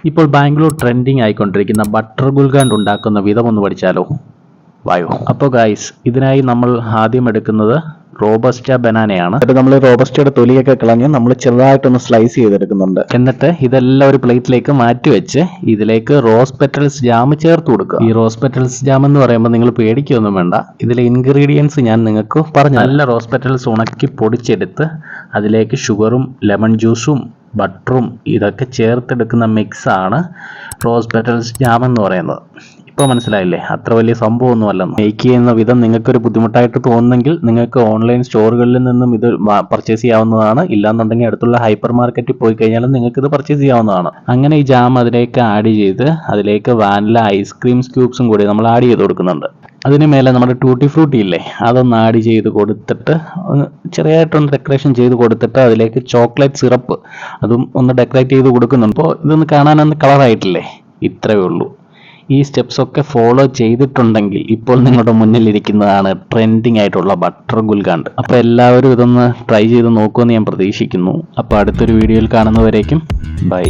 ഇപ്പോൾ Bangalore trending ആയിക്കൊണ്ടിരിക്കുന്ന butter ഗുൽഗാണ്ട് ഉണ്ടാക്കുന്ന വിധം ഒന്ന് പഠിച്ചാലോ? വായോ. അപ്പോൾ ഗായ്സ്, ഇതിനായി നമ്മൾ ആദ്യം എടുക്കുന്നത് റോബസ്റ്റ ബനാനയാണ്. എന്നിട്ട് നമ്മൾ റോബസ്റ്റയുടെ തൊലിയൊക്കെ കളഞ്ഞ് നമ്മൾ ചെറുതായിട്ടൊന്ന് സ്ലൈസ് ചെയ്തെടുക്കുന്നുണ്ട്. എന്നിട്ട് ഇതെല്ലാം ഒരു പ്ലേറ്റിലേക്ക് മാറ്റി വെച്ച് ഇതിലേക്ക് റോസ് പെറ്റൽസ് ജാം ചേർത്ത് കൊടുക്കുക. ഈ റോസ് പെറ്റൽസ് ജാം എന്ന് പറയുമ്പോൾ നിങ്ങൾ പേടിക്കൊന്നും വേണ്ട. ഇതിലെ ഇൻഗ്രീഡിയൻസ് ഞാൻ നിങ്ങൾക്ക് പറഞ്ഞു. നല്ല റോസ് പെറ്റൽസ് ഉണക്കി പൊടിച്ചെടുത്ത് അതിലേക്ക് ഷുഗറും ലെമൺ ജ്യൂസും ബട്ടറും ഇതൊക്കെ ചേർത്തെടുക്കുന്ന മിക്സാണ് റോസ് പെറ്റൽസ് ജാം എന്ന് പറയുന്നത്. ഇപ്പോൾ മനസ്സിലായില്ലേ? അത്ര വലിയ സംഭവമൊന്നും അല്ലെന്ന്. മേക്ക് ചെയ്യുന്ന വിധം നിങ്ങൾക്കൊരു ബുദ്ധിമുട്ടായിട്ട് തോന്നുന്നെങ്കിൽ നിങ്ങൾക്ക് ഓൺലൈൻ സ്റ്റോറുകളിൽ നിന്നും ഇത് പർച്ചേസ് ചെയ്യാവുന്നതാണ്. ഇല്ലാന്നുണ്ടെങ്കിൽ അടുത്തുള്ള ഹൈപ്പർ മാർക്കറ്റിൽ പോയി കഴിഞ്ഞാലും നിങ്ങൾക്ക് ഇത് പർച്ചേസ് ചെയ്യാവുന്നതാണ്. അങ്ങനെ ഈ ജാം അതിലേക്ക് ആഡ് ചെയ്ത് അതിലേക്ക് വാനില ഐസ്ക്രീം സ്ക്യൂബ്സും കൂടി നമ്മൾ ആഡ് ചെയ്ത് കൊടുക്കുന്നുണ്ട്. അതിന് മേലെ നമ്മുടെ ടൂട്ടി ഫ്രൂട്ടി ഇല്ലേ, അതൊന്ന് ആഡ് ചെയ്ത് കൊടുത്തിട്ട് ചെറിയായിട്ടൊന്ന് ഡെക്കറേഷൻ ചെയ്ത് കൊടുത്തിട്ട് അതിലേക്ക് ചോക്ലേറ്റ് സിറപ്പ് അതും ഒന്ന് ഡെക്കറേറ്റ് ചെയ്ത് കൊടുക്കുന്നുണ്ട്. അപ്പോൾ ഇതൊന്ന് കാണാനൊന്ന് കളറായിട്ടില്ലേ? ഇത്രയേ ഉള്ളൂ. ഈ സ്റ്റെപ്സ് ഒക്കെ ഫോളോ ചെയ്തിട്ടുണ്ടെങ്കിൽ ഇപ്പോൾ നിങ്ങളുടെ മുന്നിലിരിക്കുന്നതാണ് ട്രെൻഡിങ് ആയിട്ടുള്ള ബട്ടർ ഗുൽഗാണ്ട്. അപ്പോൾ എല്ലാവരും ഇതൊന്ന് ട്രൈ ചെയ്ത് നോക്കുമെന്ന് ഞാൻ പ്രതീക്ഷിക്കുന്നു. അപ്പോൾ അടുത്തൊരു വീഡിയോയിൽ കാണുന്നവരേക്കും ബൈ.